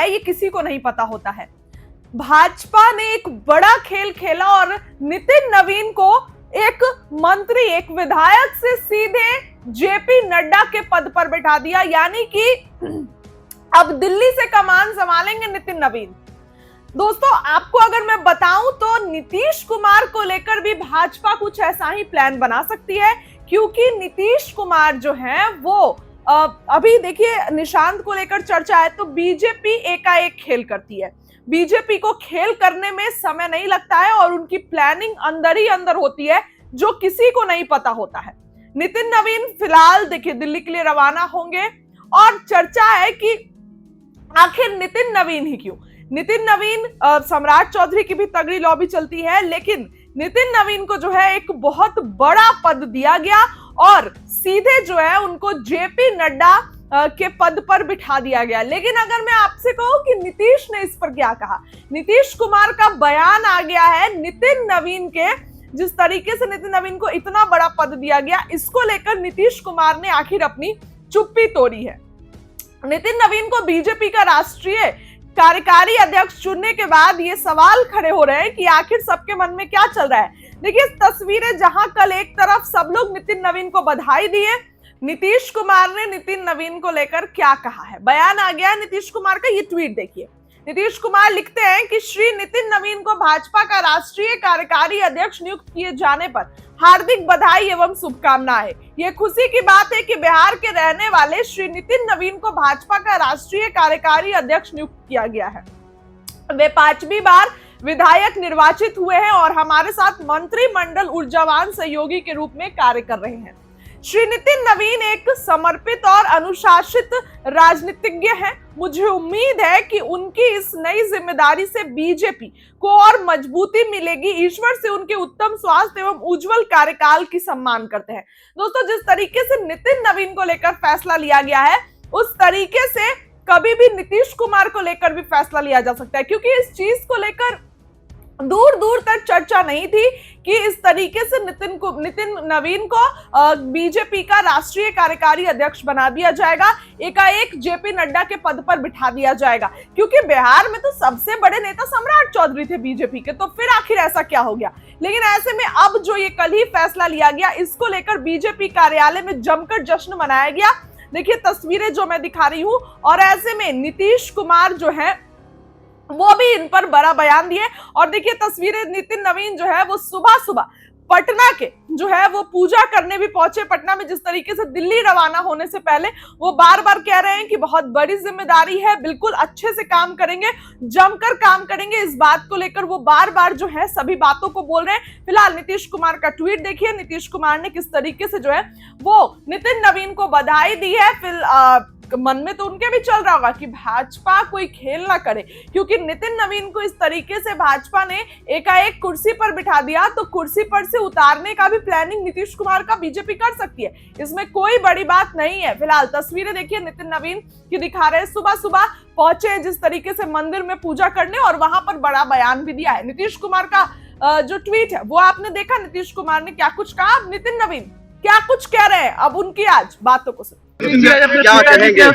है ये किसी को नहीं पता होता है। भाजपा ने एक बड़ा खेल खेला और नितिन नवीन को एक मंत्री, एक विधायक से सीधे जेपी नड्डा के पद पर बैठा दिया, यानी कि अब दिल्ली से कमान संभालेंगे नितिन नवीन। दोस्तों, आपको अगर मैं बताऊं तो नीतीश कुमार को लेकर भी भाजपा कुछ ऐसा ही प्लान बना सकती है, क्योंकि नीतीश कुमार जो है वो अभी देखिए निशांत को लेकर चर्चा है तो बीजेपी एकाएक खेल करती है। बीजेपी को खेल करने में समय नहीं लगता है और उनकी प्लानिंग अंदर ही अंदर होती है जो किसी को नहीं पता होता है। नितिन नवीन फिलहाल देखिए दिल्ली के लिए रवाना होंगे और चर्चा है कि आखिर नितिन नवीन ही क्यों। नितिन नवीन, सम्राट चौधरी की भी तगड़ी लॉबी चलती है, लेकिन नितिन नवीन को जो है एक बहुत बड़ा पद दिया गया और सीधे जो है उनको जेपी नड्डा के पद पर बिठा दिया गया। लेकिन अगर मैं आपसे कहूं कि नीतीश ने इस पर क्या कहा, नीतीश कुमार का बयान आ गया है नितिन नवीन के, जिस तरीके से नितिन नवीन को इतना बड़ा पद दिया गया, इसको लेकर नीतीश कुमार ने आखिर अपनी चुप्पी तोड़ी है। नितिन नवीन को बीजेपी का राष्ट्रीय कार्यकारी अध्यक्ष चुनने के बाद ये सवाल खड़े हो रहे हैं कि आखिर सबके मन में क्या चल रहा है। देखिए तस्वीरें, जहां कल एक तरफ सब लोग नितिन नवीन को बधाई दिए, नीतीश कुमार ने नितिन नवीन को लेकर क्या कहा है, बयान आ गया नीतीश कुमार का। ये ट्वीट देखिए, नीतीश कुमार लिखते हैं कि श्री नितिन नवीन को भाजपा का राष्ट्रीय कार्यकारी अध्यक्ष नियुक्त किए जाने पर हार्दिक बधाई एवं शुभकामनाएं। ये खुशी की बात है कि बिहार के रहने वाले श्री नितिन नवीन को भाजपा का राष्ट्रीय कार्यकारी अध्यक्ष नियुक्त किया गया है। वे 5वीं बार विधायक निर्वाचित हुए हैं और हमारे साथ मंत्रिमंडल ऊर्जावान सहयोगी के रूप में कार्य कर रहे हैं। श्री नितिन नवीन एक समर्पित और अनुशासित राजनीतिज्ञ हैं। मुझे उम्मीद है कि उनकी इस नई जिम्मेदारी से बीजेपी को और मजबूती मिलेगी। ईश्वर से उनके उत्तम स्वास्थ्य एवं उज्जवल कार्यकाल की सम्मान करते हैं। दोस्तों, जिस तरीके से नितिन नवीन को लेकर फैसला लिया गया है, उस तरीके से कभी भी नीतीश कुमार को लेकर भी फैसला लिया जा सकता है, क्योंकि इस चीज को लेकर दूर दूर तक चर्चा नहीं थी कि इस तरीके से नितिन नवीन को बीजेपी का राष्ट्रीय कार्यकारी अध्यक्ष बना दिया जाएगा, एकाएक जेपी नड्डा के पद पर बिठा दिया जाएगा। क्योंकि बिहार में तो सबसे बड़े नेता सम्राट चौधरी थे बीजेपी के, तो फिर आखिर ऐसा क्या हो गया। लेकिन ऐसे में अब जो ये कल ही फैसला लिया गया, इसको लेकर बीजेपी कार्यालय में जमकर जश्न मनाया गया। देखिए तस्वीरें जो मैं दिखा रही हूं, और ऐसे में नीतीश कुमार जो है वो भी इन पर बड़ा बयान दिए। और देखिए तस्वीरें, नितिन नवीन जो है वो सुबह सुबह पटना के जो है वो पूजा करने भी पहुंचे। पटना में जिस तरीके से दिल्ली रवाना होने से पहले वो बार बार कह रहे हैं कि बहुत बड़ी जिम्मेदारी है, बिल्कुल अच्छे से काम करेंगे, जमकर काम करेंगे। इस बात को लेकर वो बार बार जो है सभी बातों को बोल रहे हैं। फिलहाल नीतीश कुमार का ट्वीट देखिए, नीतीश कुमार ने किस तरीके से जो है वो नितिन नवीन को बधाई दी है। मन में तो उनके भी चल रहा होगा कि भाजपा कोई खेल ना करे, क्योंकि नितिन नवीन को इस तरीके से भाजपा ने एकाएक कुर्सी पर बिठा दिया, तो कुर्सी पर से उतारने का भी प्लानिंग नीतीश कुमार का बीजेपी कर सकती है। इसमें कोई बड़ी बात नहीं है। फिलहाल तस्वीरें देखिए नितिन नवीन की दिखा रहे हैं, सुबह सुबह पहुंचे जिस तरीके से मंदिर में पूजा करने, और वहां पर बड़ा बयान भी दिया है। नीतीश कुमार का जो ट्वीट है वो आपने देखा, नीतीश कुमार ने क्या कुछ कहा। नितिन नवीन क्या कुछ कह रहे हैं, अब उनकी आज बातों को सुन। क्या कहेंगे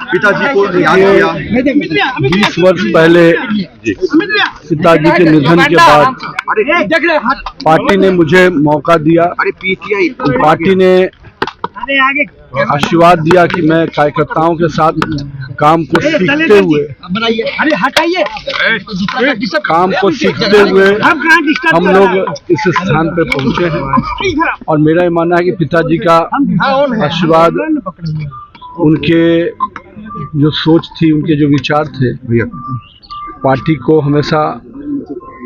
पिताजी को याद किया 20 वर्ष पहले पिताजी के निधन के बाद पार्टी ने मुझे मौका दिया, पार्टी ने आशीर्वाद दिया कि मैं कार्यकर्ताओं के साथ काम को सीखते हुए हम लोग इस स्थान पे पहुंचे हैं। और मेरा ये मानना है कि पिताजी का आशीर्वाद, उनके जो सोच थी, उनके जो विचार थे, पार्टी को हमेशा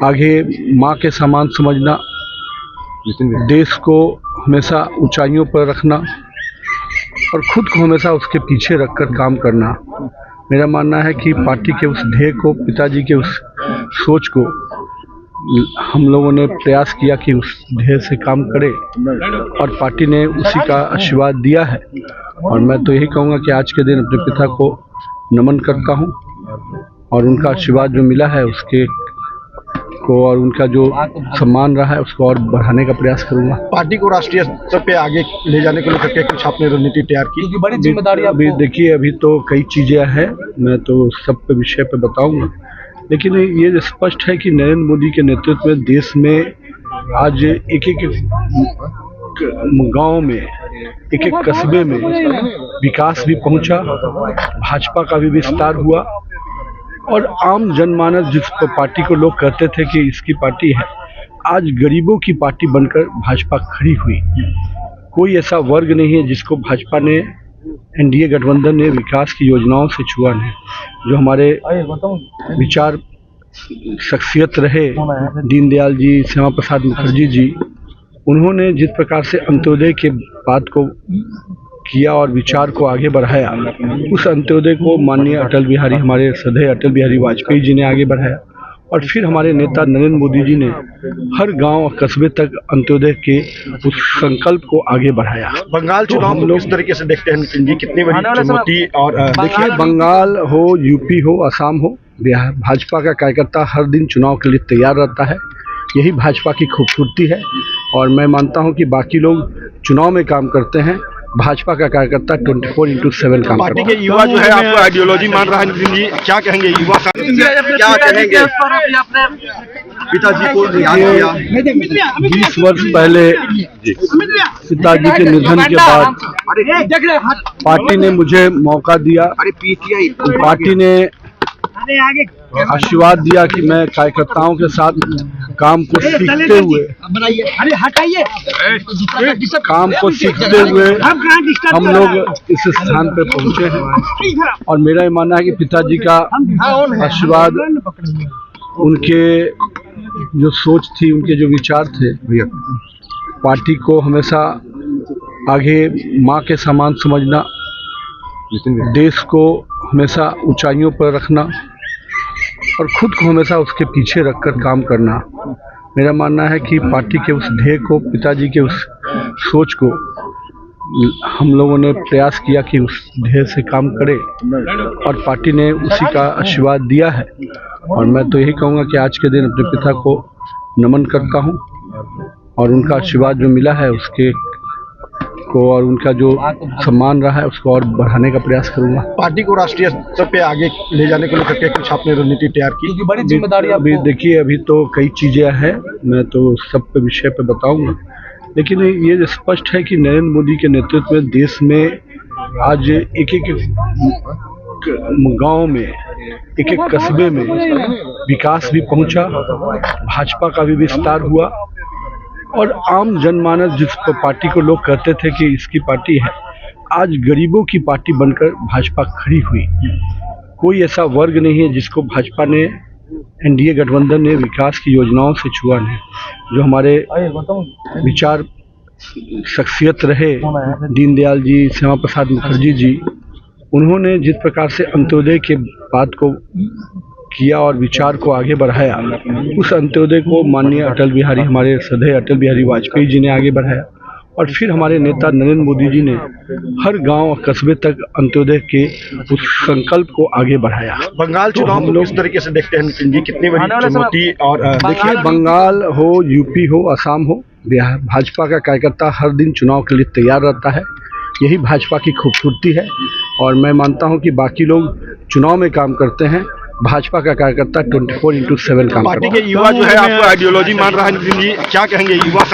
आगे माँ के समान समझना, देश को हमेशा ऊंचाइयों पर रखना और खुद को हमेशा उसके पीछे रखकर काम करना। मेरा मानना है कि पार्टी के उस ध्येय को, पिताजी के उस सोच को हम लोगों ने प्रयास किया कि उस ध्येय से काम करें, और पार्टी ने उसी का आशीर्वाद दिया है। और मैं तो यही कहूँगा कि आज के दिन अपने पिता को नमन करता हूँ, और उनका आशीर्वाद जो मिला है उसके को और उनका जो सम्मान रहा है उसको और बढ़ाने का प्रयास करूंगा। पार्टी को राष्ट्रीय स्तर पे आगे ले जाने को लेकर के कुछ आपने रणनीति तैयार की? बड़ी जिम्मेदारी अभी देखिए, अभी तो कई चीजें हैं, मैं तो सब पे विषय पे बताऊंगा, लेकिन ये स्पष्ट है कि नरेंद्र मोदी के नेतृत्व में देश में आज एक एक गांव में, एक एक कस्बे में विकास भी पहुंचा, भाजपा का भी विस्तार हुआ और आम जनमानस जिस पार्टी को लोग कहते थे कि इसकी पार्टी है, आज गरीबों की पार्टी बनकर भाजपा खड़ी हुई। कोई ऐसा वर्ग नहीं है जिसको भाजपा ने, एनडीए गठबंधन ने विकास की योजनाओं से छुआ नहीं। जो हमारे विचार शख्सियत रहे दीनदयाल जी, श्यामा प्रसाद मुखर्जी जी, उन्होंने जिस प्रकार से अंत्योदय के बात को किया और विचार को आगे बढ़ाया, उस अंत्योदय को माननीय अटल बिहारी, हमारे श्रद्धेय अटल बिहारी वाजपेयी जी ने आगे बढ़ाया और फिर हमारे नेता नरेंद्र मोदी जी ने हर गांव और कस्बे तक अंत्योदय के उस संकल्प को आगे बढ़ाया। बंगाल चुनाव को किस तरीके से देखते हैं नितिन जी? कितनी बड़ी चुनौती? और देखिए, बंगाल हो, यूपी हो, असम हो, बिहार, भाजपा का कार्यकर्ता हर दिन चुनाव के लिए तैयार रहता है। यही भाजपा की खूबसूरती है और मैं मानता हूं कि बाकी लोग चुनाव में काम करते हैं, भाजपा का कार्यकर्ता 24/7 काम पार्टी करता के युवा जो है आपको आइडियोलॉजी मान रहा है नितिन जी, क्या कहेंगे युवा? क्या कहेंगे? पिताजी को याद किया। 20 वर्ष पहले पिताजी के निधन के बाद पार्टी ने मुझे मौका दिया, पार्टी ने आशीर्वाद दिया कि मैं कार्यकर्ताओं के साथ काम को सीखते हुए हम लोग इस स्थान पे पहुंचे हैं और मेरा ये मानना है कि पिताजी का आशीर्वाद, उनके जो सोच थी, उनके जो विचार थे, पार्टी को हमेशा आगे माँ के समान समझना, देश को हमेशा ऊंचाइयों पर रखना और खुद को हमेशा उसके पीछे रखकर काम करना। मेरा मानना है कि पार्टी के उस ध्येय को, पिताजी के उस सोच को हम लोगों ने प्रयास किया कि उस ध्येय से काम करें और पार्टी ने उसी का आशीर्वाद दिया है। और मैं तो यही कहूँगा कि आज के दिन अपने पिता को नमन करता हूँ और उनका आशीर्वाद जो मिला है उसके को और उनका जो सम्मान रहा है उसको और बढ़ाने का प्रयास करूंगा। पार्टी को राष्ट्रीय स्तर पे आगे ले जाने को लेकर के कुछ आपने रणनीति तैयार की? बड़ी जिम्मेदारी अभी देखिए, अभी तो कई चीजें हैं, मैं तो सब पे विषय पे बताऊंगा, लेकिन ये स्पष्ट है कि नरेंद्र मोदी के नेतृत्व में देश में आज एक एक गांव में, एक एक कस्बे में विकास भी पहुंचा, भाजपा का भी विस्तार हुआ और आम जनमानस जिस पार्टी को लोग कहते थे कि इसकी पार्टी है, आज गरीबों की पार्टी बनकर भाजपा खड़ी हुई। कोई ऐसा वर्ग नहीं है जिसको भाजपा ने, एनडीए गठबंधन ने विकास की योजनाओं से छुआ नहीं। जो हमारे विचार शख्सियत रहे दीनदयाल जी, श्यामा प्रसाद मुखर्जी जी, उन्होंने जिस प्रकार से अंत्योदय के बात को किया और विचार को आगे बढ़ाया, उस अंत्योदय को माननीय अटल बिहारी, हमारे श्रद्धेय अटल बिहारी वाजपेयी जी ने आगे बढ़ाया और फिर हमारे नेता नरेंद्र मोदी जी ने हर गांव और कस्बे तक अंत्योदय के उस संकल्प को आगे बढ़ाया। बंगाल चुनाव को किस तरीके से देखते हैं नितिन जी? कितनी बड़ी चुनौती? और देखिए, बंगाल हो, यूपी हो, असम हो, बिहार, भाजपा का कार्यकर्ता हर दिन चुनाव के लिए तैयार रहता है। यही भाजपा की खूबसूरती है और मैं मानता हूं कि बाकी लोग चुनाव में काम करते हैं, भाजपा का कार्यकर्ता 24/7 काम करता है। पार्टी के युवा जो है आपको आइडियोलॉजी मान रहा है नितिन जी, क्या कहेंगे युवा?